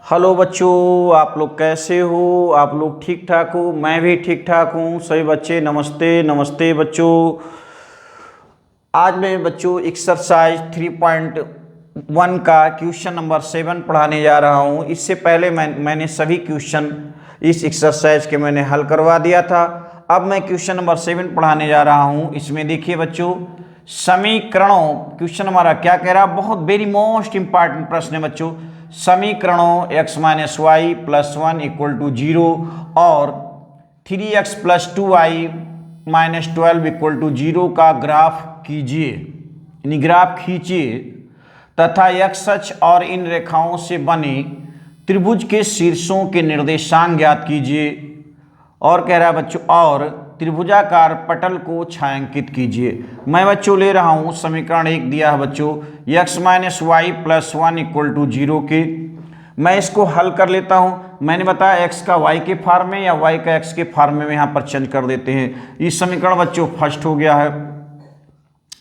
Hello बच्चों, आप लोग कैसे हो? आप लोग ठीक ठाक हो? मैं भी ठीक ठाक हूँ। सभी बच्चे नमस्ते नमस्ते बच्चों। आज मैं बच्चों एक्सरसाइज 3.1 का क्वेश्चन नंबर 7 पढ़ाने जा रहा हूँ। इससे पहले मैंने सभी क्वेश्चन इस एक्सरसाइज के मैंने हल करवा दिया था। अब मैं क्वेश्चन नंबर 7 पढ़ाने जा रहा हूँ। इसमें देखिए बच्चों, समीकरणों, क्वेश्चन हमारा क्या कह रहा है, बहुत वेरी मोस्ट इंपॉर्टेंट प्रश्न है बच्चों। समीकरणों x minus y plus 1 equal to 0 और 3x plus 2y minus 12 equal to 0 का ग्राफ कीजिए, यानी ग्राफ खींचिए तथा x अक्ष और इन रेखाओं से बने त्रिभुज के शीर्षों के निर्देशांक ज्ञात कीजिए। और कह रहा है बच्चों, और त्रिभुजाकार पटल को छायांकित कीजिए। मैं बच्चों ले रहा हूं समीकरण 1 दिया है बच्चों, x minus y plus 1 equal to 0 के। मैं इसको हल कर लेता हूं। मैंने बताया x का y के फॉर्म में या y का x के फॉर्म में यहां पर चेंज कर देते हैं। ये समीकरण बच्चों फर्स्ट हो गया है।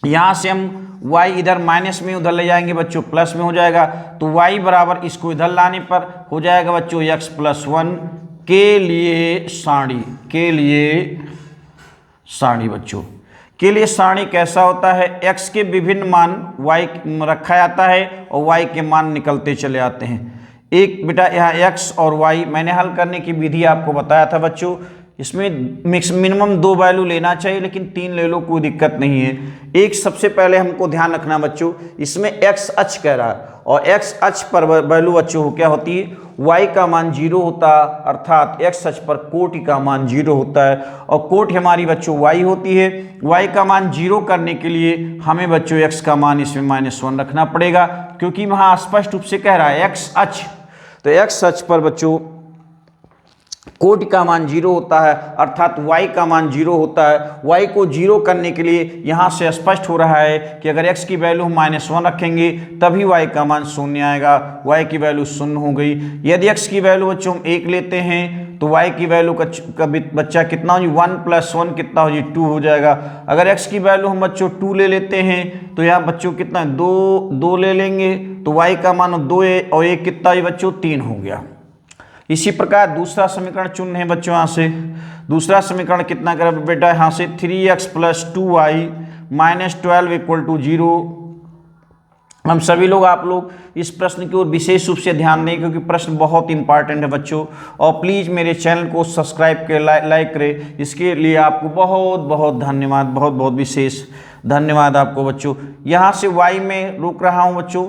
यहां से हम y इधर माइनस में उधर ले जाएंगे बच्चों, प्लस में हो जाएगा। तो y बराबर इसको इधर लाने पर हो जाएगा बच्चों x प्लस 1 के लिए सारणी बच्चों के लिए सारणी कैसा होता है, x के विभिन्न मान y रखा जाता है और y के मान निकलते चले आते हैं। एक बेटा यहाँ x और y मैंने हल करने की विधि आपको बताया था बच्चों। इसमें मिनिमम 2 वैल्यू लेना चाहिए, लेकिन 3 ले लो, कोई दिक्कत नहीं है। एक सबसे पहले हमको ध्यान रखना बच्चों, इसमें x अक्ष कह रहा है और x अक्ष पर वैल्यू बच्चों क्या होती है, y का मान 0 होता है, अर्थात x अक्ष पर कोटि का मान 0 होता है और कोटि हमारी बच्चों y होती है। y का मान 0 करने के लिए हमें बच्चों x का मान इसमें -1 रखना पड़ेगा, क्योंकि वहां स्पष्ट रूप से कह रहा है x अक्ष। तो x अक्ष पर बच्चों कोटि का मान 0 होता है, अर्थात y का मान 0 होता है। y को 0 करने के लिए यहाँ से स्पष्ट हो रहा है कि अगर x की वैल्यू हम -1 रखेंगे तभी y का मान 0 आएगा। y की वैल्यू 0 हो गई। यदि x की वैल्यू बच्चों हम 1 लेते हैं तो y की वैल्यू का बच्चा कितना हो जी, 1 + 1 कितना हो जी, 2 हो जाएगा। अगर x की वैल्यू हम बच्चों 2 ले लेते हैं तो यहाँ बच्चों कितना, 2 ले लेंगे तो y का मान 2 और 1 कितना है बच्चों, 3 हो गया। इसी प्रकार दूसरा समीकरण चुन है बच्चों। यहाँ से दूसरा समीकरण कितना करें बेटा, यहाँ से 3x plus 2y minus 12 equal to 0। हम सभी लोग, आप लोग इस प्रश्न की ओर विशेष रूप से ध्यान दें, क्योंकि प्रश्न बहुत इंपॉर्टेंट है बच्चों। और प्लीज़ मेरे चैनल को सब्सक्राइब करें, लाइक करें। इसके लिए आपको बहुत बहुत धन्यवाद, बहुत बहुत विशेष धन्यवाद आपको बच्चों। यहाँ से y में रोक रहा हूँ बच्चों,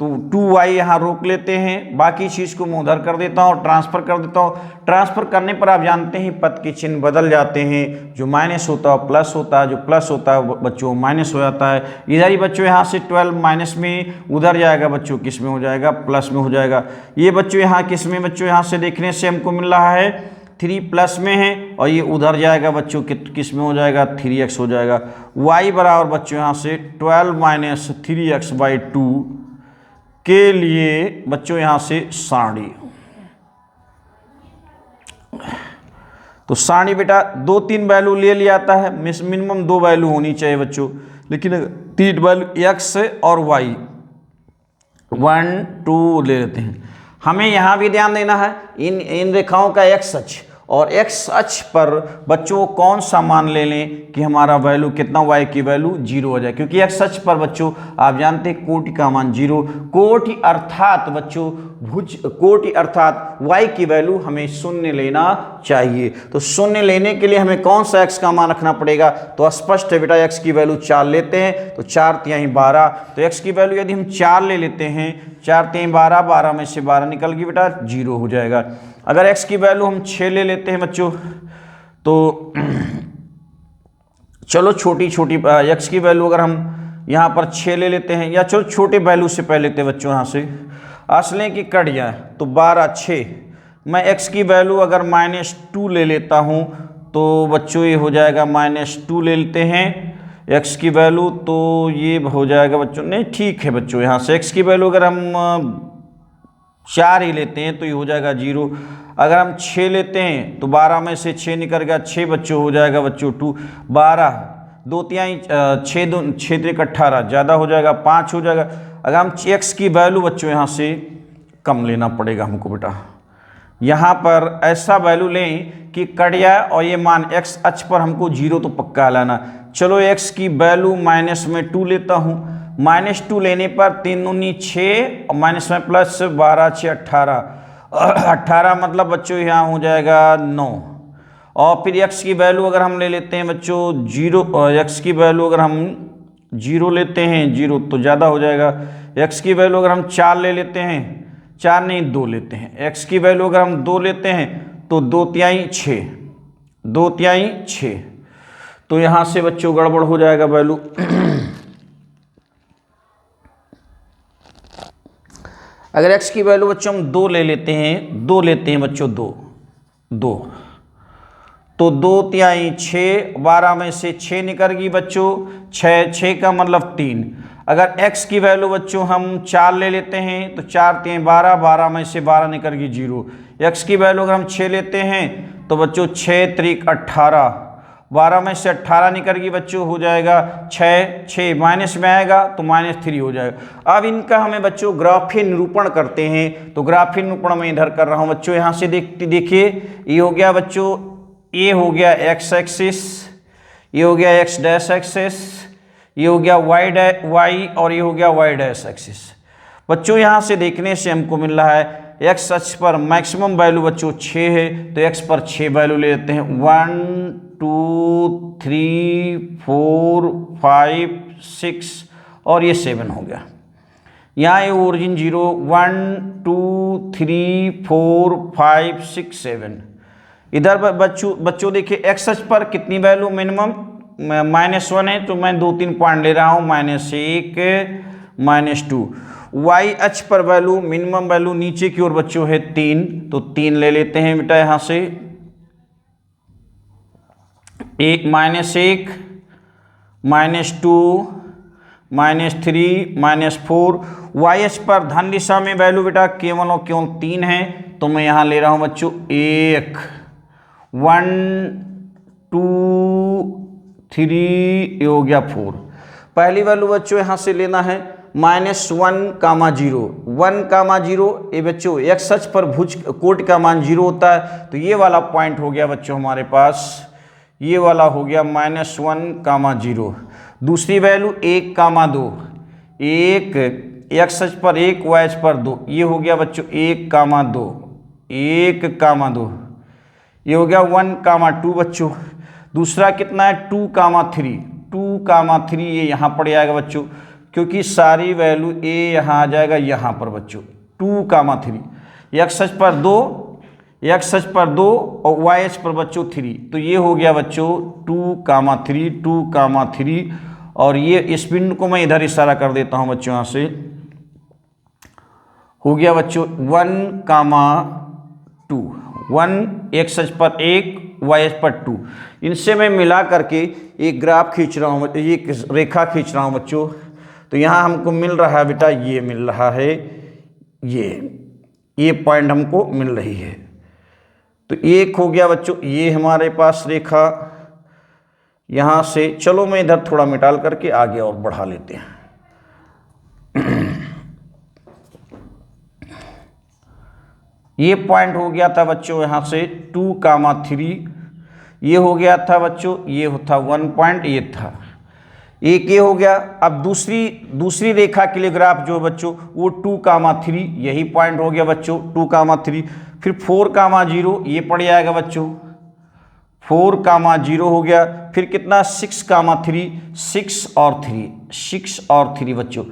तो 2y यहाँ रोक लेते हैं, बाकी चीज़ को मैं उधर कर देता हूँ, ट्रांसफर कर देता हूँ। ट्रांसफर करने पर आप जानते हैं पद के चिन्ह बदल जाते हैं, जो माइनस होता है प्लस होता है, जो प्लस होता है बच्चों माइनस हो जाता है। इधर ही बच्चों यहाँ से 12 माइनस में उधर जाएगा बच्चों, किस में हो जाएगा, प्लस में हो जाएगा। ये बच्चों यहाँ किस में बच्चों, यहाँ से देखने से हमको मिल रहा है 3 प्लस में है और ये उधर जाएगा बच्चों, किस में हो जाएगा, 3x हो जाएगा। y बराबर बच्चों यहाँ से 12 माइनस 3x/2 के लिए बच्चों यहाँ से सारणी। तो सारणी बेटा 2-3 वैल्यू ले लिया जाता है, मिनिमम 2 वैल्यू होनी चाहिए बच्चों, लेकिन 3 वैल्यू x और y 1 2 ले लेते हैं। हमें यहाँ भी ध्यान देना है, इन रेखाओं का x अक्ष और x अक्ष पर बच्चों कौन सा मान ले लें कि हमारा वैल्यू कितना, y की वैल्यू 0 हो जाए, क्योंकि x अक्ष पर बच्चों आप जानते हैं कोटि का मान 0। कोटि अर्थात बच्चों कोटि अर्थात y की वैल्यू हमें 0 लेना चाहिए। तो 0 लेने के लिए हमें कौन सा x का मान रखना पड़ेगा, तो स्पष्ट है बेटा, x की वैल्यू 4 लेते हैं तो 4 × 12। तो x की वैल्यू यदि हम 4 ले लेते हैं, 4 × 12, 12 में से 12 निकल गई बेटा, 0 हो जाएगा। अगर x की वैल्यू हम 6 ले लेते हैं बच्चों, तो चलो छोटी x की वैल्यू अगर हम यहाँ पर 6 ले लेते हैं, या चलो छोटे वैल्यू से पहले लेते हैं बच्चों, यहाँ से असलें की कट जाए तो 12 6। मैं x की वैल्यू अगर -2 ले लेता हूँ तो बच्चों ये हो जाएगा -2 ले लेते हैं x की वैल्यू, तो ये हो जाएगा बच्चों, नहीं ठीक है बच्चों, यहाँ से x की वैल्यू अगर हम 4 ही लेते हैं तो ये हो जाएगा 0। अगर हम 6 लेते हैं तो 12 में से 6 निकल गया, 6 बच्चों हो जाएगा बच्चों 2 12 2 तिहाई 6 2 6 3 18 ज़्यादा हो जाएगा, 5 हो जाएगा। अगर हम x की वैल्यू बच्चों यहाँ से कम लेना पड़ेगा हमको बेटा। यहाँ पर ऐसा वैल्यू लें कि कट जाए और ये मान x अक्ष पर हमको 0 तो पक्का लाना। चलो x की वैल्यू माइनस में 2 लेता हूँ। -2 लेने पर 3 दूनी 6 और माइनस में प्लस 12 6 18 18 मतलब बच्चों यहाँ हो जाएगा 9। और फिर x की वैल्यू अगर हम ले लेते हैं बच्चों 0, x की वैल्यू अगर हम 0 लेते हैं, 0 तो ज़्यादा हो जाएगा। x की वैल्यू अगर हम 4 ले लेते हैं, 4 नहीं 2 लेते हैं। x की वैल्यू अगर हम 2 लेते हैं तो 2 तिहाई 6, 2 तिहाई 6, तो यहाँ से बच्चों गड़बड़ हो जाएगा वैल्यू। अगर x की वैल्यू बच्चों हम 2 ले लेते हैं, 2 लेते हैं बच्चों 2 2, तो 2 तिहाई 6, 12 में से 6 निकल गई बच्चों, 6 का मतलब 3। अगर x की वैल्यू बच्चों हम 4 ले लेते हैं तो 4 तिहाई 12, 12 में से 12 निकल गई 0। x की वैल्यू अगर हम 6 लेते हैं तो बच्चों 6 त्रिक 18, 12 में से 18 निकल गई बच्चों, हो जाएगा 6 माइनस में आएगा तो -3 हो जाएगा। अब इनका हमें बच्चों ग्राफीय निरूपण करते हैं, तो ग्राफीय निरूपण मैं इधर कर रहा हूँ बच्चों। यहाँ से देखिए ये हो गया बच्चों, ये हो गया x एक्सिस, ये हो गया x डैश एक्सिस, ये हो गया y और ये हो गया y डैश एक्सिस। बच्चों यहाँ से देखने से हमको मिल रहा है x अक्ष पर मैक्सिमम वैल्यू बच्चों 6 है, तो x पर 6 वैल्यू ले लेते हैं। 1 2 3 4 5 6 और ये 7 हो गया। यहाँ ये ओरिजिन 0 1 2 3 4 5 6 7। इधर बच्चों देखिए x अक्ष पर कितनी वैल्यू मिनिमम -1 है, तो मैं 2-3 पॉइंट ले रहा हूँ, -1 -2। y अक्ष पर वैल्यू मिनिमम वैल्यू नीचे की ओर बच्चों है 3, तो 3 ले लेते हैं बेटा यहाँ से। -1 -2 -3 -4। y अक्ष पर धन दिशा में वैल्यू बेटा केवल और केवल 3 है, तो मैं यहाँ ले रहा हूँ बच्चों 1 1 2 3, ये हो गया 4। पहली वैल्यू बच्चों यहाँ से लेना है -1, -0 1, 0। ये बच्चों x अक्ष पर भुज कोट का मान 0 होता है, तो ये वाला पॉइंट हो गया बच्चों हमारे पास, ये वाला हो गया -1, 0। दूसरी वैल्यू 1, 2 1 x अक्ष पर 1 y अक्ष पर 2, ये हो गया बच्चों 1, 2 1, 2, ये हो गया 1, 2 बच्चों। दूसरा कितना है 2, 3 ये यहाँ पड़ जाएगा बच्चों, क्योंकि सारी वैल्यू a यहाँ आ जाएगा यहाँ पर बच्चों 2, 3। x अक्ष पर 2, x अक्ष पर 2 और y अक्ष पर बच्चों 3, तो ये हो गया बच्चों 2, 3 और ये इस बिंदु को मैं इधर इशारा कर देता हूँ बच्चों, यहाँ से हो गया बच्चों 1, 2 1 x अक्ष पर 1 y अक्ष पर 2। इनसे मैं मिला करके एक ग्राफ खींच रहा हूँ, एक रेखा खींच रहा हूँ बच्चों। तो यहाँ हमको मिल रहा है बेटा, ये मिल रहा है, ये पॉइंट हमको मिल रही है। तो एक हो गया बच्चों ये हमारे पास रेखा यहाँ से। चलो मैं इधर थोड़ा मिटाल करके आगे और बढ़ा लेते हैं। ये पॉइंट हो गया था बच्चों यहाँ से 2, 3, ये हो गया था बच्चों, ये होता 1 पॉइंट, ये था एक, ये हो गया। अब दूसरी रेखा के लिए ग्राफ जो बच्चों वो 2, 3, यही पॉइंट हो गया बच्चों 2, 3। फिर 4, 0 ये पड़ जाएगा बच्चों, 4, 0 हो गया। फिर कितना 6, 3, 6 और 3 बच्चों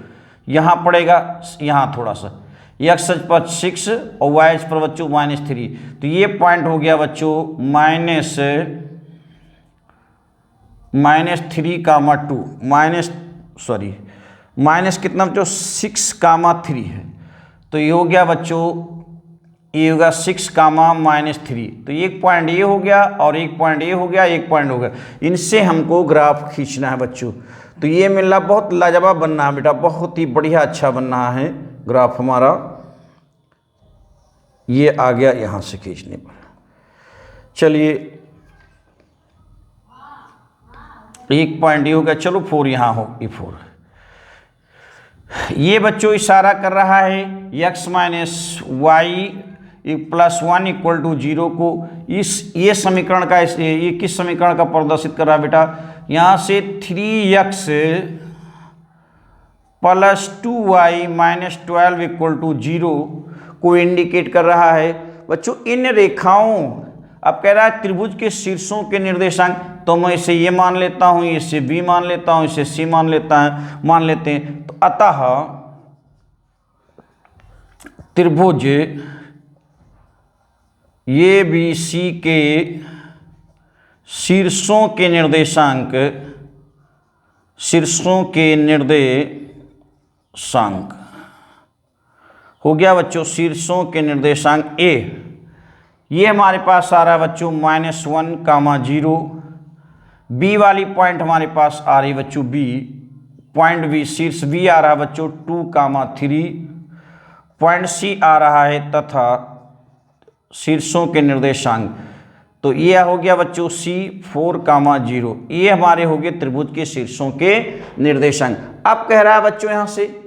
यहाँ पड़ेगा, यहाँ थोड़ा सा x अक्ष पर 6 और y अक्ष पर बच्चों -3, तो ये पॉइंट हो गया बच्चों -3, माइनस कितना बच्चों 6, 3 है, तो ये हो गया बच्चों, ये होगा 6, -3। तो एक पॉइंट ये हो गया और एक पॉइंट ये हो गया, एक पॉइंट हो गया। इनसे हमको ग्राफ खींचना है बच्चों। तो ये मिल रहा, बहुत लाजवाब बनना है बेटा, बहुत ही बढ़िया अच्छा बन रहा है ग्राफ हमारा। ये आ गया यहाँ से खींचने पर। चलिए एक पॉइंट ये हो गया, चलो 4 यहाँ हो, ये 4। ये बच्चों इशारा कर रहा है x minus y plus 1 equal to 0 को ये समीकरण का ये किस समीकरण का प्रदर्शित कर रहा है बेटा, यहाँ से 3x plus 2y minus 12 equal to 0 को इंडिकेट कर रहा है बच्चों। इन रेखाओं, अब कह रहा है त्रिभुज के शीर्षों के निर्देशांक, तो मैं इसे ये मान लेता हूँ, इसे b मान लेता हूँ, इसे c मान लेते हैं। तो अतः त्रिभुज ये बी सी के शीर्षों के निर्देशांक हो गया बच्चों। शीर्षों के निर्देशांक ए, ये हमारे पास आ रहा है बच्चों -1, 0। बी वाली पॉइंट हमारे पास आ रही बच्चों बी, पॉइंट बी शीर्ष बी आ रहा है बच्चों 2, 3। पॉइंट सी आ रहा है तथा शीर्षों के निर्देशांक, तो ये हो गया बच्चों सी 4, 0। ये हमारे हो गए त्रिभुज के शीर्षों के निर्देशांक। अब कह रहा है बच्चों यहाँ से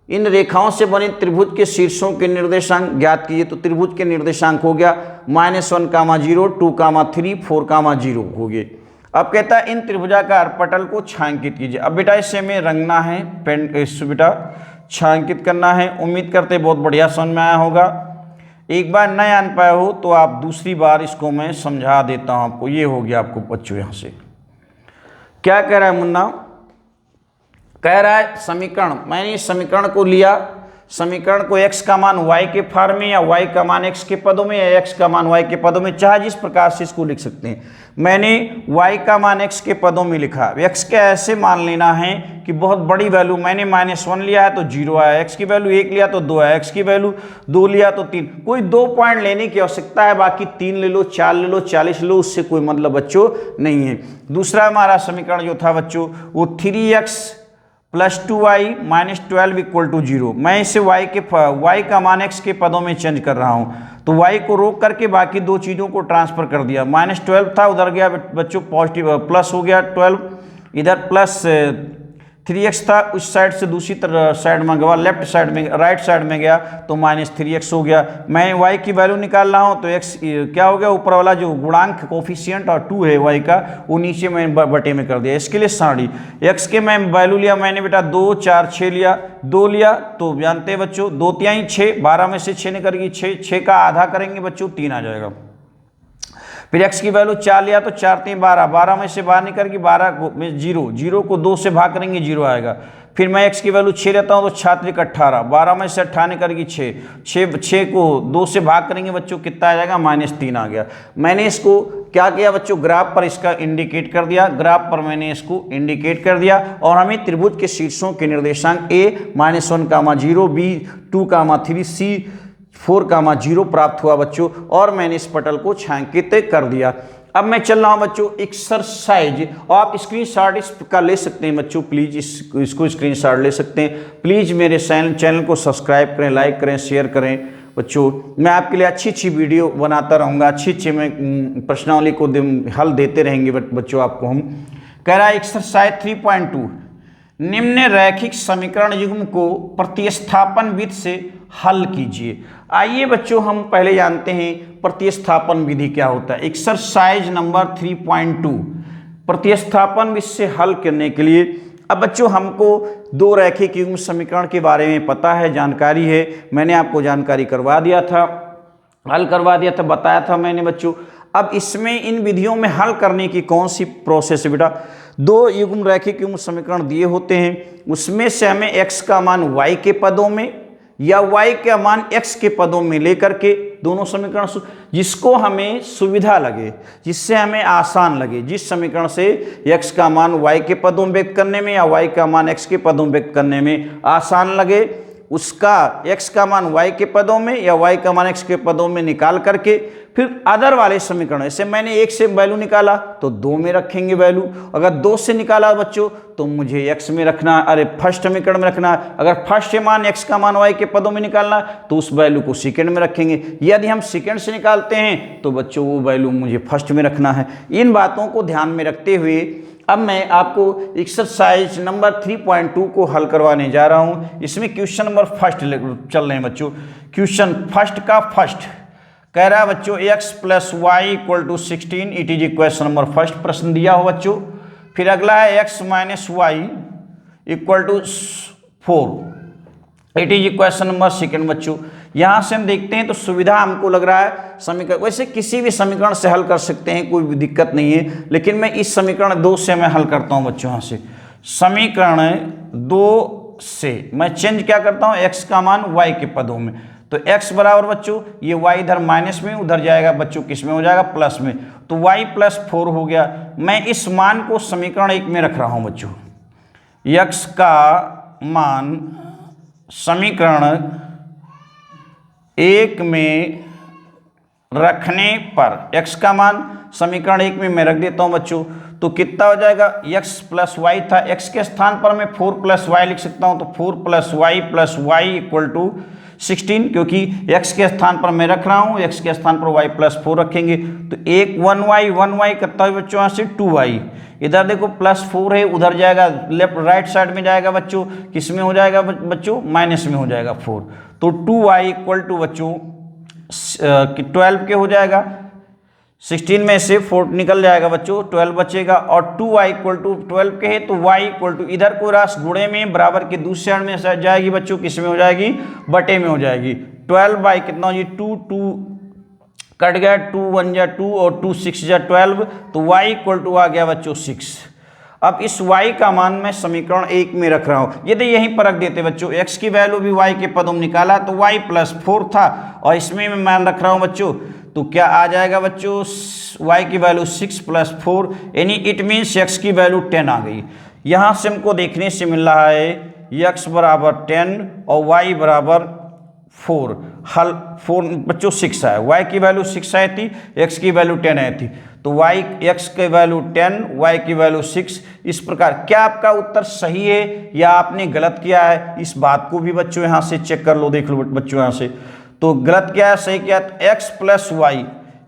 इन रेखाओं से बने त्रिभुज के शीर्षों के निर्देशांक ज्ञात कीजिए। तो त्रिभुज के निर्देशांक हो गया -1, 0, 2, 3, 4, 0 हो गए। अब कहता है इन त्रिभुजाकार पटल को छायांकित कीजिए। अब बेटा इसे हमें रंगना है, पेन इसे बेटा छायांकित करना है। उम्मीद करते बहुत बढ़िया समझ में आया होगा। एक बार नहीं आन पाए हो तो आप दूसरी बार इसको मैं समझा देता हूं आपको। ये हो गया आपको बच्चों, यहां से क्या कह रहा है मुन्ना, कह रहा है समीकरण, मैंने इस समीकरण को लिया, समीकरण को x का मान y के फॉर्म में या y का मान x के पदों में या x का मान y के पदों में, चाहे जिस प्रकार से इसको लिख सकते हैं। मैंने y का मान x के पदों में लिखा। x के ऐसे मान लेना है कि बहुत बड़ी वैल्यू, मैंने -1 लिया है तो 0 आया, x की वैल्यू 1 लिया तो 2 आया, x की वैल्यू 2 लिया तो 3। कोई 2 पॉइंट लेने की आवश्यकता है, बाकी 3 ले लो, 4 ले लो, 40 ले लो, उससे कोई मतलब बच्चों नहीं है। दूसरा हमारा समीकरण जो था बच्चों वो 3x plus 2y minus 12 equal to 0। मैं इसे y का मान x के पदों में चेंज कर रहा हूं, तो y को रोक करके बाकी दो चीज़ों को ट्रांसफर कर दिया। -12 था, उधर गया बच्चों पॉजिटिव प्लस हो गया 12, इधर प्लस 3x था, उस साइड से दूसरी तरफ साइड में गया, लेफ्ट साइड में राइट साइड में गया तो -3x हो गया। मैं y की वैल्यू निकाल रहा हूं तो x क्या हो गया, ऊपर वाला जो गुणांक कोफिशिएंट और 2 है y का, वो नीचे मैं बटे में कर दिया। इसके लिए सारणी x के मैं वैल्यू लिया मैंने बेटा 2, 4, 6 लिया, 2 लिया तो जानते हैं बच्चों 2 तिहाई 6, 12 में से 6 निकलेगी 6 का आधा करेंगे बच्चों 3 आ जाएगा। फिर x की वैल्यू 4 लिया तो 4 3 12, 12 में से बाहर निकलेगी 12 में 0 को 2 से भाग करेंगे 0 आएगा। फिर मैं x की वैल्यू 6 लेता हूं तो 6 18, 12 में से 18 निकलेगी 6 को 2 से भाग करेंगे बच्चों कितना आ जाएगा, -3 आ गया। मैंने इसको क्या किया बच्चों, ग्राफ पर इसका इंडिकेट कर दिया, ग्राफ पर मैंने इसको इंडिकेट कर दिया और हमें त्रिभुज के शीर्षों के निर्देशांक a -1, 0, b 2, 3, c 4, 0 प्राप्त हुआ बच्चों, और मैंने इस पटल को छायांकित कर दिया। अब मैं चल रहा हूं बच्चों एक्सरसाइज, और आप स्क्रीनशॉट इसका ले सकते हैं बच्चों, प्लीज इसको स्क्रीनशॉट ले सकते हैं। प्लीज मेरे चैनल को सब्सक्राइब करें, लाइक करें, शेयर करें बच्चों। मैं आपके लिए अच्छी वीडियो बनाता रहूंगा, अच्छे मैं प्रश्नावली को हल देते रहेंगे बच्चों आपको हम। कह रहा है एक्सरसाइज 3.2, निम्न रैखिक समीकरण युग्म को प्रतिस्थापन विधि से हल कीजिए। आइए बच्चों हम पहले जानते हैं प्रतिस्थापन विधि क्या होता है। एक्सरसाइज नंबर 3.2 प्रतिस्थापन विधि से हल करने के लिए, अब बच्चों हमको दो रैखिक युग्म समीकरण के बारे में पता है, जानकारी है, मैंने आपको जानकारी करवा दिया था, हल करवा दिया था, बताया था मैंने बच्चों। अब इसमें इन विधियों में हल करने की कौन सी प्रोसेस है बेटा, दो युग्म रैखिक युग्म समीकरण दिए होते हैं, उसमें से हमें x का मान y के पदों में या y का मान x के पदों में लेकर के दोनों समीकरण जिसको हमें सुविधा लगे, जिससे हमें आसान लगे, जिस समीकरण से x का मान y के पदों में व्यक्त करने में या y का मान x के पदों में व्यक्त करने में आसान लगे, उसका x का मान y के पदों में या y का मान x के पदों में निकाल करके फिर अदर वाले समीकरण, जैसे मैंने 1 से वैल्यू निकाला तो 2 में रखेंगे वैल्यू, अगर 2 से निकाला बच्चों तो मुझे x में रखना, अरे फर्स्ट समीकरण में रखना, अगर फर्स्ट मान x का मान y के पदों में निकालना तो उस वैल्यू को सेकंड में रखेंगे, यदि हम सेकंड से निकालते हैं तो बच्चों वो वैल्यू मुझे फर्स्ट में रखना है। इन बातों को ध्यान में रखते हुए अब मैं आपको एक्सरसाइज नंबर 3.2 को हल करवाने जा रहा हूं। इसमें क्वेश्चन नंबर फर्स्ट चल रहे हैं बच्चों। क्वेश्चन फर्स्ट का फर्स्ट कह रहा है बच्चों x plus y equal to 16, it is question number first, प्रश्न दिया हो बच्चों। फिर अगला है x minus y equal to 4, it is question number second बच्चों। यहां से हम देखते हैं तो सुविधा हमको लग रहा है समीकरण, वैसे किसी भी समीकरण से हल कर सकते हैं, कोई भी दिक्कत नहीं है, लेकिन मैं इस समीकरण 2 से मैं हल करता हूं बच्चों। यहां से समीकरण 2 से मैं चेंज क्या करता हूं, x का मान y के पदों में। तो x बराबर बच्चों ये y इधर माइनस में, उधर जाएगा बच्चों किस में हो जाएगा, प्लस में, तो y प्लस 4 हो गया। मैं इस मान को समीकरण 1 में रख रहा हूं बच्चों। x का मान समीकरण 1 में रखने पर, x का मान समीकरण 1 में मैं रख देता हूं बच्चों, तो कितना हो जाएगा, x प्लस वाई था, x के स्थान पर मैं 4 प्लस वाई लिख सकता हूं, तो 4 प्लस वाई इक्वल टू 16, क्योंकि x के स्थान पर मैं रख रहा हूं, x के स्थान पर y प्लस 4 रखेंगे, तो एक 1y कितना है बच्चों, यहाँ से 2y, इधर देखो प्लस 4 है, उधर जाएगा लेफ्ट राइट साइड में जाएगा बच्चों, किस में हो जाएगा बच्चों, माइनस में हो जाएगा 4, तो 2y इक्वल टू बच्चों 12 के हो जाएगा, 16 में से 4 निकल जाएगा बच्चों, 12 बचेगा, और 2y इक्वल टू 12 के है, तो y इक्वल टू इधर को राशि गुणे में बराबर के दूसरे साइड में जाएगी बच्चों, किस में हो जाएगी, बटे में हो जाएगी। 12 बाई कितना हो जी 2 कट गया, 2 1 जा 2 और 2 6 जा 12, तो y इक्वल टू आ गया बच्चों 6। अब इस y का मान मैं समीकरण 1 में रख रहा हूं। यदि यहीं पर रख देते बच्चों, x की वैल्यू भी y के पदों में निकाला तो y प्लस 4 था, और इसमें मैं मान रख रहा हूं बच्चों, तो क्या आ जाएगा बच्चों, y की वैल्यू 6 प्लस 4, यानी इट मीन्स x की वैल्यू 10 आ गई। यहां से हमको देखने से मिल रहा है x बराबर 10 और y बराबर 4, हल 4 बच्चों 6 आया, y की वैल्यू 6 आई थी, x की वैल्यू 10 आई थी, तो x की वैल्यू 10, y की वैल्यू 6। इस प्रकार क्या आपका उत्तर सही है या आपने गलत किया है, इस बात को भी बच्चों यहाँ से चेक कर लो, देख लो बच्चों यहाँ से, तो गलत क्या है सही क्या है, x प्लस वाई,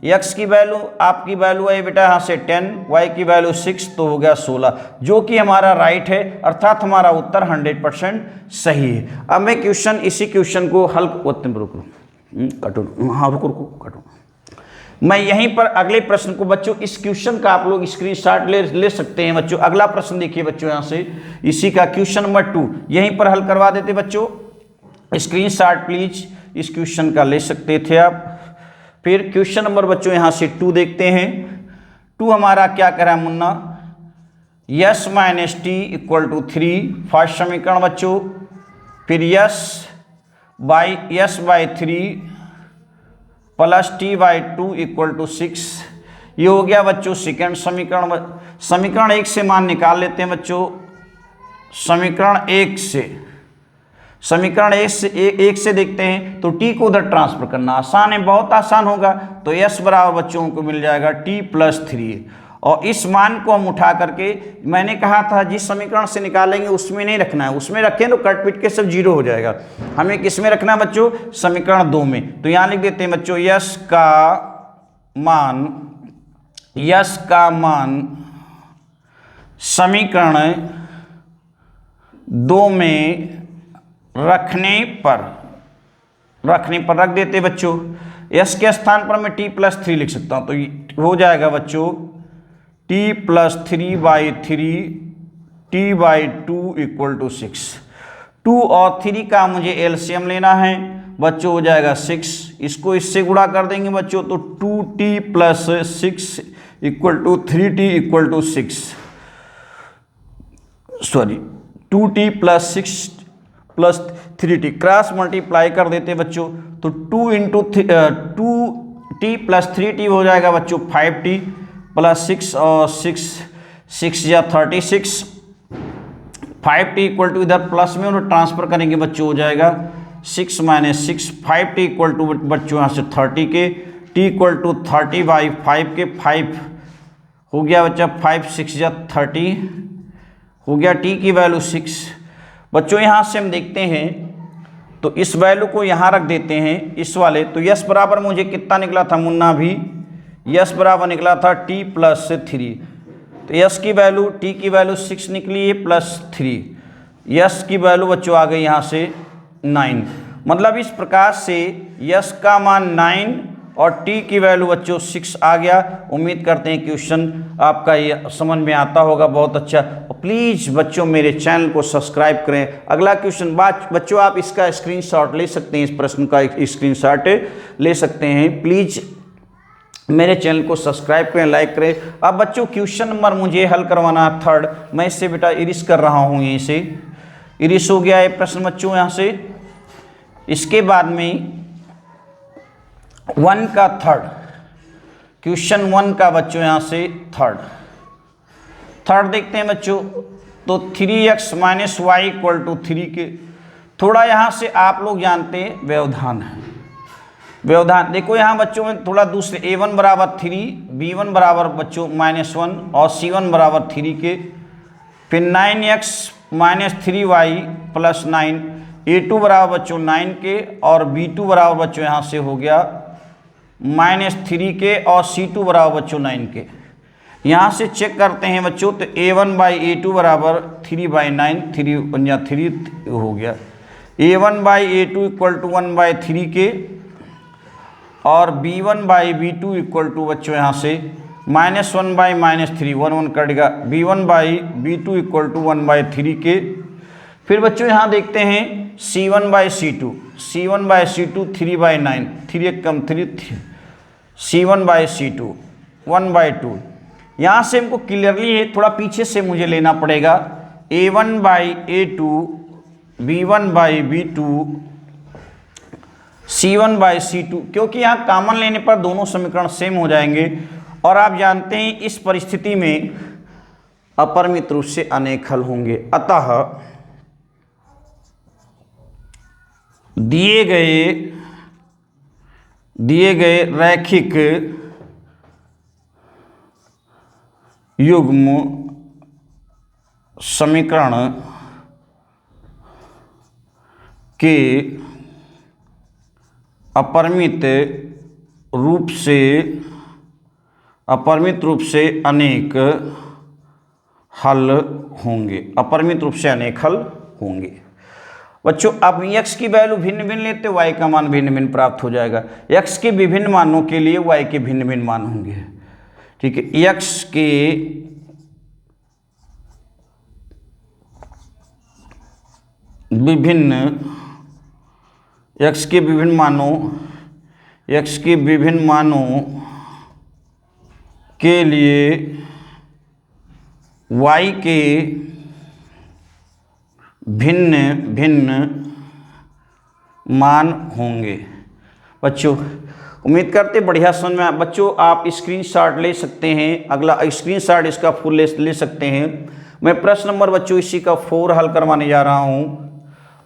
x की वैल्यू आपकी वैल्यू है बेटा यहाँ से 10, y की वैल्यू 6, तो हो गया 16, जो कि हमारा राइट है, अर्थात हमारा उत्तर 100% सही है। अब मैं क्वेश्चन, इसी क्वेश्चन को हल कटो, मैं यहीं पर अगले प्रश्न को बच्चों, इस क्वेश्चन का आप लोग स्क्रीनशॉट ले सकते हैं बच्चों। अगला प्रश्न देखिए बच्चों, यहाँ से इसी का क्वेश्चन नंबर 2 यहीं पर हल करवा देते बच्चों, स्क्रीनशॉट प्लीज इस क्वेश्चन का ले सकते थे आप। फिर क्वेश्चन नंबर बच्चों यहाँ से 2 देखते हैं। 2 हमारा क्या कह रहा है Munna, s minus t equal to 3, first समीकरण बच्चों, फिर s by 3 plus t by 2 equal to 6, ये हो गया बच्चों सेकेंड समीकरण। समीकरण 1 से मान निकाल लेते हैं बच्चों, समीकरण 1 से देखते हैं, तो t को उधर ट्रांसफर करना आसान है, बहुत आसान होगा, तो s बराबर बच्चों को मिल जाएगा t प्लस 3, और इस मान को हम उठा करके, मैंने कहा था जिस समीकरण से निकालेंगे उसमें नहीं रखना है, उसमें रखें तो कट पिट के सब 0 हो जाएगा, हमें किस में रखना है बच्चों, समीकरण 2 में। तो यहाँ लिख देते हैं बच्चों, यस का मान समीकरण 2 में रखने पर रख देते बच्चों, s के स्थान पर मैं t प्लस 3 लिख सकता हूं, तो हो जाएगा बच्चों t plus 3 by 3 t by 2 equal to 6। 2 और 3 का मुझे एलसीएम लेना है बच्चों, हो जाएगा 6, इसको इससे गुणा कर देंगे बच्चों, तो 2t plus 6 equal to 3t equal to 6, sorry 2t plus 6 plus 3t, cross multiply कर देते बच्चों, तो 2 इंटू 2t प्लस 3t हो जाएगा बच्चों 5t प्लस 6 और 6 या 36, 5t इक्वल टू इधर प्लस में और ट्रांसफर करेंगे बच्चों, हो जाएगा 6 माइनस 6, 5t इक्वल टू बच्चों यहाँ से 30 के, t इक्वल टू 30 बाई 5 के, 5 हो गया बच्चा 5 6 या 30 हो गया, t की वैल्यू 6 बच्चों। यहाँ से हम देखते हैं तो इस वैल्यू को यहाँ रख देते हैं इस वाले, तो यस बराबर मुझे कितना निकला था मुन्ना, भी यस बराबर निकला था t प्लस 3, तो यस की वैल्यू, टी की वैल्यू 6 निकली है +3, यस की वैल्यू बच्चों आ गई यहाँ से 9। मतलब इस प्रकार से यस का मान 9 और टी की वैल्यू बच्चों 6 आ गया। उम्मीद करते हैं क्वेश्चन आपका ये समझ में आता होगा, बहुत अच्छा। और प्लीज़ बच्चों मेरे चैनल को सब्सक्राइब करें। अगला क्वेश्चन बच्चों आप इसका स्क्रीनशॉट ले सकते हैं, इस प्रश्न का स्क्रीनशॉट ले सकते हैं। प्लीज़ मेरे चैनल को सब्सक्राइब करें, लाइक करें। अब बच्चों क्वेश्चन नंबर मुझे हल करवाना है 3rd। मैं इससे बेटा इरिस कर रहा हूँ, यहीं से इरिस हो गया ये प्रश्न बच्चों यहाँ से। इसके बाद में 1 का 3rd, क्वेश्चन 1 का बच्चों यहाँ से 3rd देखते हैं बच्चों। तो 3x - y = 3 के थोड़ा यहाँ से आप लोग जानते हैं व्यवधान है। व्यवधान देखो यहाँ बच्चों में थोड़ा दूसरे, a1 = 3, b1 बराबर बच्चों -1 और c1 = 3 के। फिर 9x - 3y + 9, a2 बराबर बच्चों 9 के और b2 बराबर बच्चों यहाँ से हो गया -3 के और c2 बराबर बच्चों 9 के। यहाँ से चेक करते हैं बच्चों, तो a1/a2 बराबर 3/9, 3 × 3 हो गया। a1/a2 = 1/3 के और b1/b2 = बच्चों यहाँ से -1/-3, 1 1 कटेगा, b1/b2 = 1/3 के। फिर बच्चों यहाँ देखते हैं c1/c2, c1/c2 3/9, 3 × 1 3, c1/c2 1/2। यहाँ से हमको क्लियरली है, थोड़ा पीछे से मुझे लेना पड़ेगा, a1/a2, b1/b2, c1/c2, क्योंकि यहाँ कॉमन लेने पर दोनों समीकरण सेम हो जाएंगे। और आप जानते हैं इस परिस्थिति में अपरिमित रूप से अनेक हल होंगे। अतः दिए गए रैखिक युग्म समीकरण के अपरिमित रूप से अनेक हल होंगे। अपरिमित रूप से अनेक हल होंगे बच्चों। अब x की वैल्यू भिन्न भिन्न लेते, y का मान भिन्न भिन्न प्राप्त हो जाएगा। x के विभिन्न मानों के लिए y के भिन्न भिन्न मान होंगे, ठीक है। x के विभिन्न मानों के लिए y के भिन्न भिन्न मान होंगे बच्चों। उम्मीद करते बढ़िया समझ में आया बच्चों। आप स्क्रीनशॉट ले सकते हैं, अगला स्क्रीनशॉट इसका फुल ले सकते हैं। मैं प्रश्न नंबर बच्चों इसी का 4 हल करवाने जा रहा हूं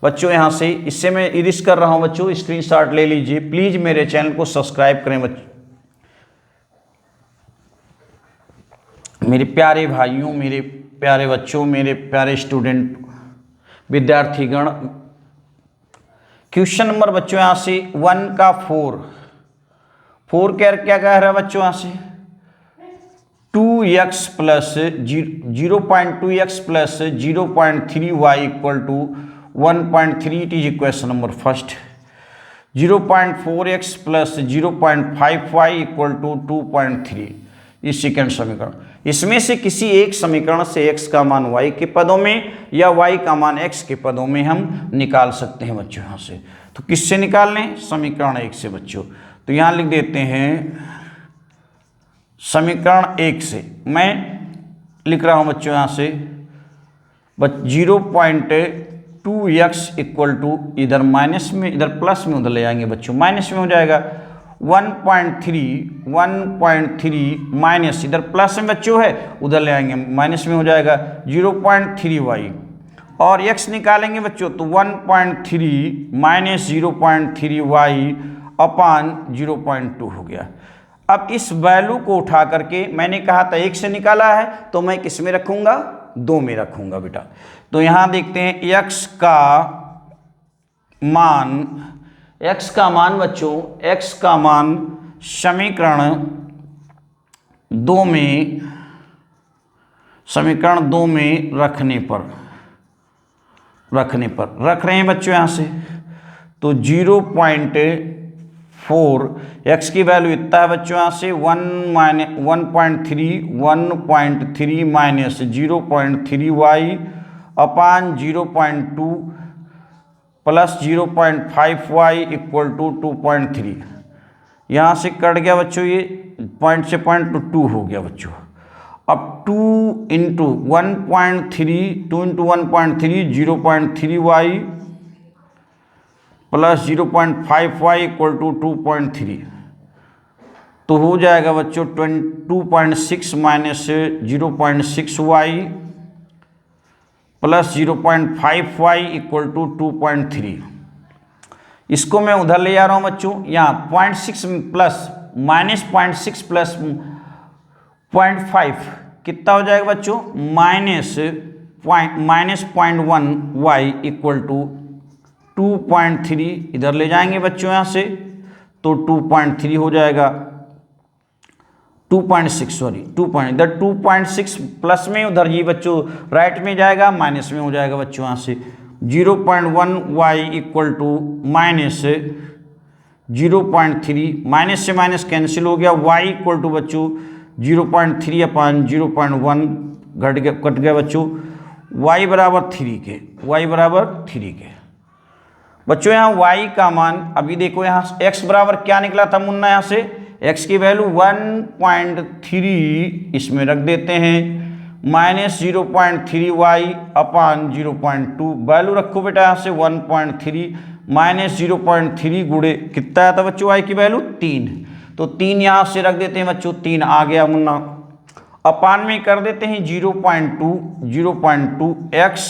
बच्चों। यहाँ से इससे मैं इरिस कर रहा हूं बच्चों, स्क्रीनशॉट ले लीजिए। प्लीज़ मेरे चैनल को सब्सक्राइब करें बच्चों, मेरे प्यारे भाइयों, मेरे प्यारे बच्चों, मेरे प्यारे स्टूडेंट विद्यार्थीगण। क्वेश्चन नंबर बच्चों यहाँ से 1 का 4 क्या कह रहा है बच्चों यहाँ से 2x + 0.2x + 0.3y = 1.3। It is equation number first. 0.4x + 0.5y = 2.3, इस सेकेंड समीकरण। इसमें से किसी एक समीकरण से x का मान y के पदों में या y का मान x के पदों में हम निकाल सकते हैं बच्चों। यहाँ से तो किससे निकाल लें, समीकरण 1 से बच्चों। तो यहाँ लिख देते हैं समीकरण 1 से। मैं लिख रहा हूँ बच्चों यहाँ से 0.2x = इधर माइनस में, इधर प्लस में, उधर ले जाएंगे बच्चों, माइनस में हो जाएगा 1.3 माइनस, इधर प्लस में बच्चों है, उधर ले आएंगे माइनस में हो जाएगा 0.3y। और x निकालेंगे बच्चों तो 1.3 - 0.3y / 0.2 हो गया। अब इस वैल्यू को उठा करके मैंने कहा था 1 से निकाला है तो मैं किस में रखूंगा, 2 में रखूंगा बेटा। तो यहां देखते हैं x का मान बच्चों, x का मान समीकरण 2 में समीकरण 2 में रखने पर रख रहे हैं बच्चों यहाँ से, तो 0.4 x की वैल्यू इतना है बच्चों यहाँ से 1.3 minus 0.3y upon 0.2 plus 0.5y equal to 2.3। यहाँ से कट गया बच्चों, ये पॉइंट से पॉइंट तो 2 हो गया बच्चों। अब 2 into 1.3 0.3y plus 0.5y equal to 2.3, तो हो जाएगा बच्चों 2.6 minus 0.6y plus 0.5y equal to 2.3। इसको मैं उधर ले जा रहा हूँ बच्चों, यहाँ 0.6 प्लस माइनस 0.6 प्लस 0.5 कितना हो जाएगा बच्चों, माइनस 0.1y इक्वल टू 2.3। इधर ले जाएंगे बच्चों यहाँ से, तो 2.3 हो जाएगा, 2.6 प्लस में उधर ये बच्चों राइट में जाएगा, माइनस में हो जाएगा बच्चों यहाँ से 0.1y equal to minus 0.3, minus से माइनस कैंसिल हो गया, y इक्वल टू बच्चों 0.3 अपान 0.1 कट गया बच्चों, y बराबर 3 के। बच्चों यहाँ y का मान अभी देखो, यहाँ x बराबर क्या निकला था मुन्ना, यहाँ से x की वैल्यू 1.3 इसमें रख देते हैं, माइनस 0.3y अपान 0.2 वैल्यू रखो बेटा यहाँ से 1.3 माइनस 0.3 गुणे कितना आया था बच्चों y की वैल्यू 3, तो 3 यहाँ से रख देते हैं बच्चों, 3 आ गया मुन्ना, अपान में कर देते हैं 0.2 x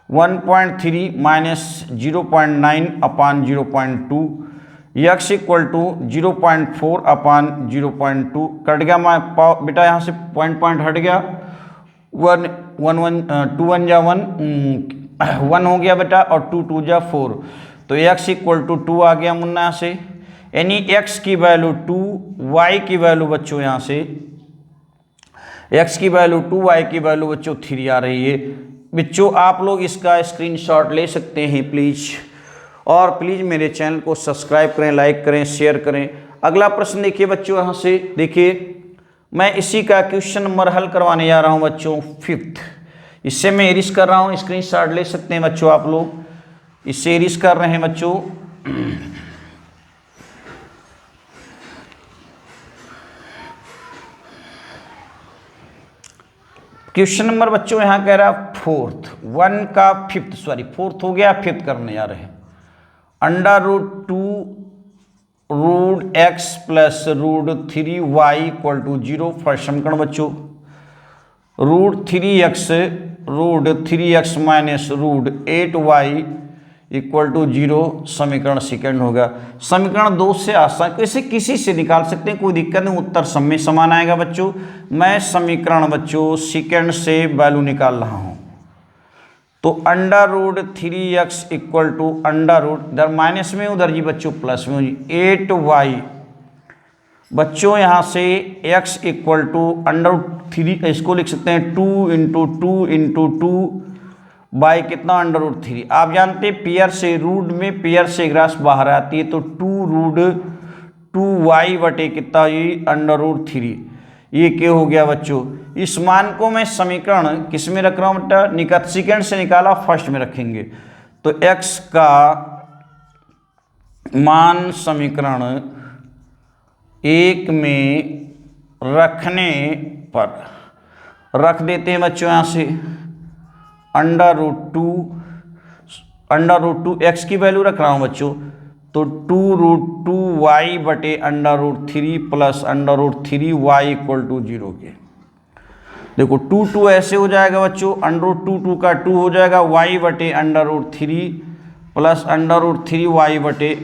1.3 minus 0.9 upon 0.2 x equal to 0.4 upon 0.2 कट गया बेटा यहाँ से पॉइंट हट गया, 1 हो गया बेटा और 2 2 जा 4, तो x इक्वल टू 2 आ गया मुन्ना यहाँ से, यानी x की वैल्यू 2, y की वैल्यू बच्चों यहाँ से x की वैल्यू 2, y की वैल्यू बच्चों 3 आ रही है। बच्चों आप लोग इसका स्क्रीनशॉट ले सकते हैं प्लीज़, और प्लीज़ मेरे चैनल को सब्सक्राइब करें, लाइक करें, शेयर करें। अगला प्रश्न देखिए बच्चों, यहाँ से देखिए मैं इसी का क्वेश्चन नंबर हल करवाने जा रहा हूँ बच्चों 5th, इससे मैं एरिस कर रहा हूँ, स्क्रीनशॉट ले सकते हैं बच्चों आप लोग, इससे एरिस कर रहे हैं बच्चों। क्वेश्चन नंबर बच्चों यहाँ कह रहा है 4th, 1 का 5th, सॉरी 4th हो गया, 5th करने जा रहे हैं। √2√x plus √3y equal to 0, first समीकरण बच्चों, √3x minus √8y equal to 0, समीकरण सेकंड होगा। समीकरण 2 से आसान, इसे किसी से निकाल सकते हैं, कोई दिक्कत नहीं, उत्तर सब में समान आएगा बच्चों। मैं समीकरण बच्चों सेकंड से वैल्यू निकाल रहा हूं, तो √3x इक्वल टू इधर माइनस में, उधर जी बच्चों प्लस में, 8y बच्चों यहाँ से x इक्वल टू √3, इसको लिख सकते हैं 2 इंटू 2 बाई कितना √3। आप जानते हैं पेयर से रूट में पेयर से ग्रास बाहर आती है, तो 2√2y बटे कितना ये √3, ये क्या हो गया बच्चों। इस मान को मैं समीकरण किस में रख रहा हूँ बेटा, निकट सेकंड से निकाला, फर्स्ट में रखेंगे, तो x का मान समीकरण 1 में रखने पर रख देते हैं बच्चों यहाँ से √2 x की वैल्यू रख रहा हूँ बच्चों, तो 2√2y बटे √3 प्लस √3y इक्वल टू 0 के। देखो 2 ऐसे हो जाएगा बच्चों, √2 का 2 हो जाएगा, y बटे √3 प्लस √3y बटे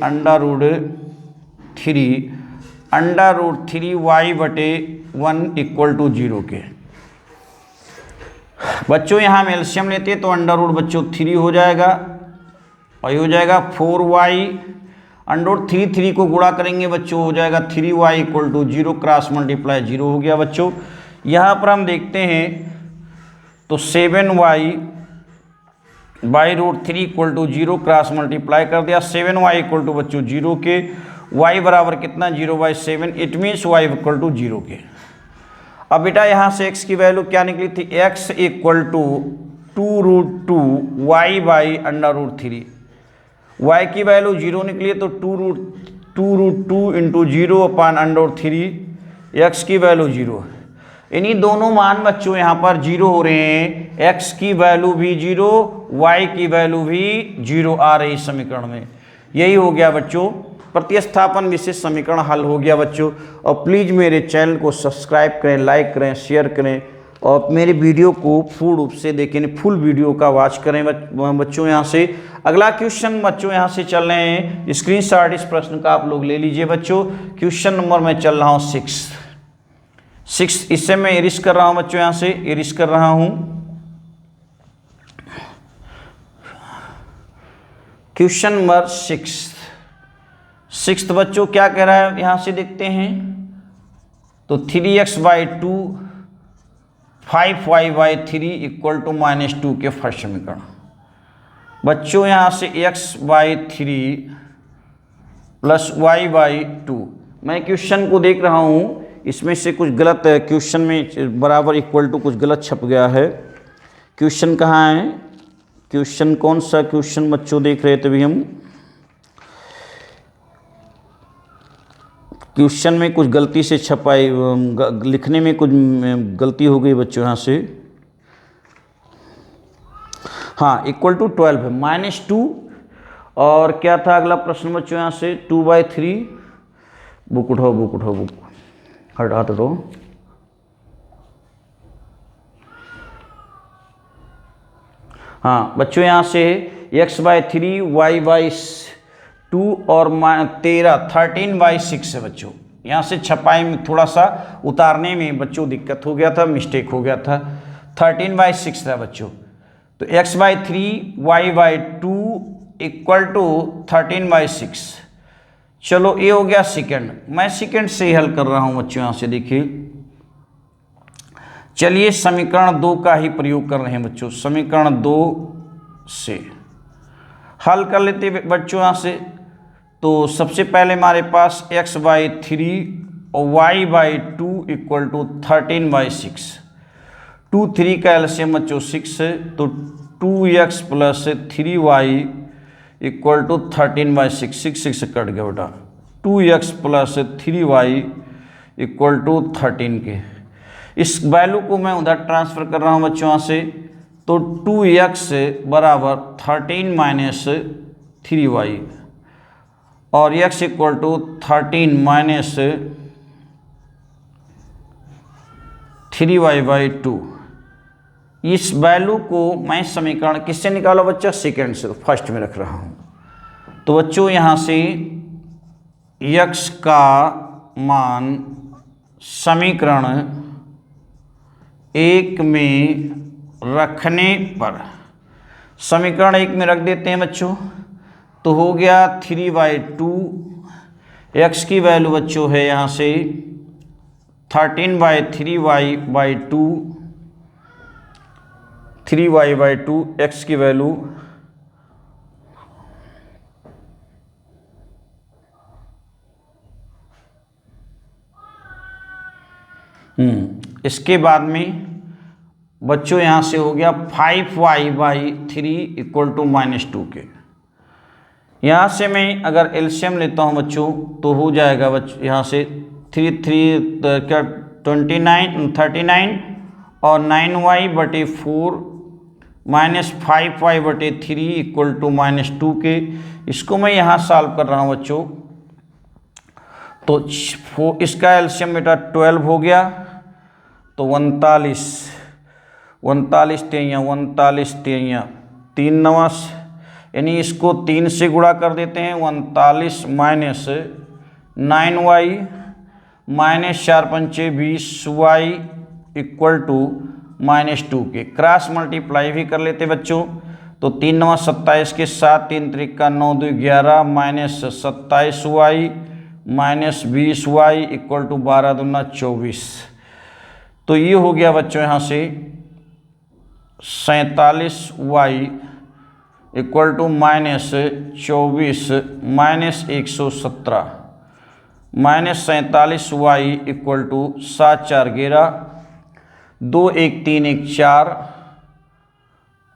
√3y बटे 1 इक्वल टू 0 के। बच्चों यहाँ हम एलसीएम लेते हैं, तो √ बच्चों 3 हो जाएगा, और ये हो जाएगा 4y, √3 को गुणा करेंगे बच्चों, हो जाएगा 3y equal to 0, cross multiply 0 हो गया बच्चों। यहाँ पर हम देखते हैं तो 7y by root 3 equal to 0, cross multiply कर दिया, 7y इक्वल टू बच्चों 0 के, y बराबर कितना 0/7, it means y equal to 0 के। अब बेटा यहाँ से x की वैल्यू क्या निकली थी, x equal to 2√2y/√3, y की वैल्यू 0 निकली है तो 2√2 इंटू 0/√3, x की वैल्यू 0। इन्हीं दोनों मान बच्चों यहाँ पर 0 हो रहे हैं, x की वैल्यू भी 0, y की वैल्यू भी 0 आ रही समीकरण में। यही हो गया बच्चों प्रतिस्थापन विशेष समीकरण हल हो गया बच्चों। और प्लीज़ मेरे चैनल को सब्सक्राइब करें, लाइक करें, शेयर करें और मेरे वीडियो को पूर्ण रूप से देखें, फुल वीडियो का वॉच करें बच्चों। यहाँ से अगला क्वेश्चन बच्चों यहाँ से चल रहे हैं, स्क्रीनशॉट इस प्रश्न का आप लोग ले लीजिए बच्चों। क्वेश्चन नंबर मैं चल रहा हूँ 6, इससे मैं इरिश कर रहा हूँ बच्चों, यहाँ से इरिश कर रहा हूँ। क्वेश्चन नंबर 6 बच्चों क्या कह रहा है यहाँ से देखते हैं। तो 3x/2 5y/3 इक्वल टू -2 के फर्स्ट समीकरण। बच्चों यहाँ से x/3 प्लस y/2, मैं क्वेश्चन को देख रहा हूँ, इसमें से कुछ गलत है, क्वेश्चन में बराबर इक्वल टू कुछ गलत छप गया है। क्वेश्चन कहाँ है, क्वेश्चन कौन सा क्वेश्चन बच्चों देख रहे थे अभी हम, क्वेश्चन में कुछ गलती से छपाई, लिखने में कुछ गलती हो गई बच्चों यहाँ से। हाँ इक्वल टू 12 है, -2 और क्या था अगला प्रश्न बच्चों यहाँ से 2/3, बुक उठाओ बुक हटा दो। हाँ बच्चों यहाँ से x/3 y/2 और 13/6 है बच्चों। यहाँ से छपाई में थोड़ा सा उतारने में बच्चों दिक्कत हो गया था, मिस्टेक हो गया था, 13/6 था बच्चों। तो x/3 y/2 इक्वल टू 13/6। चलो ये हो गया सेकंड, मैं सेकंड से ही हल कर रहा हूँ बच्चों। यहाँ से देखिए, चलिए समीकरण 2 का ही प्रयोग कर रहे हैं बच्चों। समीकरण 2 से हल कर लेते बच्चों यहाँ से। तो सबसे पहले हमारे पास x/3 और y/2 इक्वल टू 13/6, 2 3 का एलसीएम बच्चों 6 है, तो 2x plus 3y equal to 13/6, 6 से कट गया बेटा, 2x plus 3y equal to 13 के। इस वैल्यू को मैं उधर ट्रांसफ़र कर रहा हूँ बच्चों यहाँ से, तो 2x बराबर 13 माइनस 3y और x equal to 13 minus 3y/2। इस वैल्यू को मैं समीकरण किससे निकाला बच्चा, सेकेंड से, फर्स्ट में रख रहा हूँ। तो बच्चों यहाँ से x का मान समीकरण 1 में रखने पर, समीकरण 1 में रख देते हैं बच्चों, तो हो गया 3/2, x की वैल्यू बच्चों है यहाँ से 13/3y/2, 3y/2, x की वैल्यू इसके बाद में बच्चों यहाँ से हो गया 5y/3 इक्वल टू -2 के। यहाँ से मैं अगर एलसीएम लेता हूँ बच्चों तो हो जाएगा बच्चों यहाँ से 39 और 9y/4 minus 5y/3 equal to -2 के। इसको मैं यहाँ सॉल्व कर रहा हूँ बच्चों, तो इसका एलसीएम बेटा 12 हो गया, तो 39 39 3 नवास, यानी इसको 3 से गुणा कर देते हैं, 39 माइनस 9y माइनस 4 पंचे 20y इक्वल टू -2 के। क्रॉस मल्टीप्लाई भी कर लेते बच्चों, तो 3 9 27 के साथ 3 3 9 2 11 minus 27y minus 20y equal to 12 दूना 24। तो ये हो गया बच्चों यहाँ से 47y equal to -24 -117 -47y equal to 7 4 11 2 1 3 1 4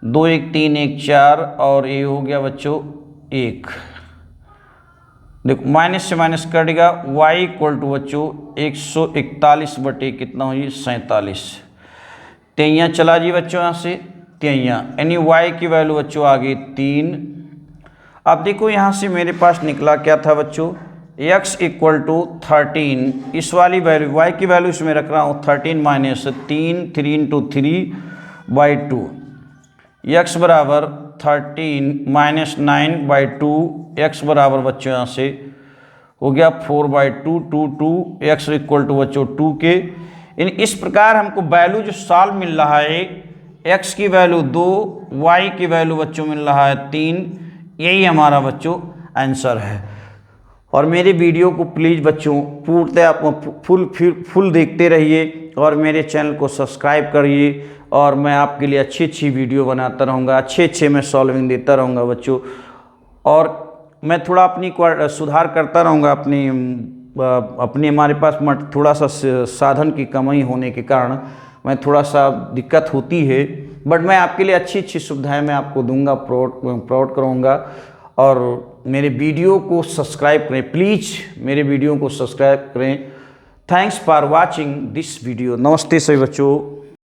2 1 3 1 4 और ये हो गया बच्चों 1। देखो माइनस से माइनस कटेगा y इक्वल टू बच्चों 141 बटे कितना हुई 47। तेइयाँ चला जी बच्चों यहाँ से तेइयाँ, यानी y की वैल्यू बच्चों आ गई 3। अब देखो यहाँ से मेरे पास निकला क्या था बच्चों x इक्वल टू 13। इस वाली वैल्यू y की वैल्यू इसमें रख रहा हूँ 13 माइनस 3 3 इंटू 3/2 x बराबर 13 माइनस 9/2 x बराबर बच्चों यहाँ से हो गया 4/2 2 2 x इक्वल टू बच्चों 2 के। इन इस प्रकार हमको वैल्यू जो सॉल्व मिल रहा है x की वैल्यू 2 y की वैल्यू बच्चों मिल रहा है 3। यही हमारा बच्चों आंसर है। और मेरे वीडियो को प्लीज़ बच्चों पूर्णतः फुल देखते रहिए और मेरे चैनल को सब्सक्राइब करिए और मैं आपके लिए अच्छी अच्छी वीडियो बनाता रहूँगा, अच्छे मैं सॉल्विंग देता रहूँगा बच्चों। और मैं थोड़ा अपनी सुधार करता रहूँगा अपनी हमारे पास थोड़ा सा साधन की कमी होने के कारण मैं थोड़ा सा दिक्कत होती है, बट मैं आपके लिए अच्छी अच्छी सुविधाएं मैं आपको दूंगा, प्रोवाइड करूँगा। और मेरे वीडियो को सब्सक्राइब करें, प्लीज़ मेरे वीडियो को सब्सक्राइब करें। Thanks for watching this video. नमस्ते सभी बच्चों।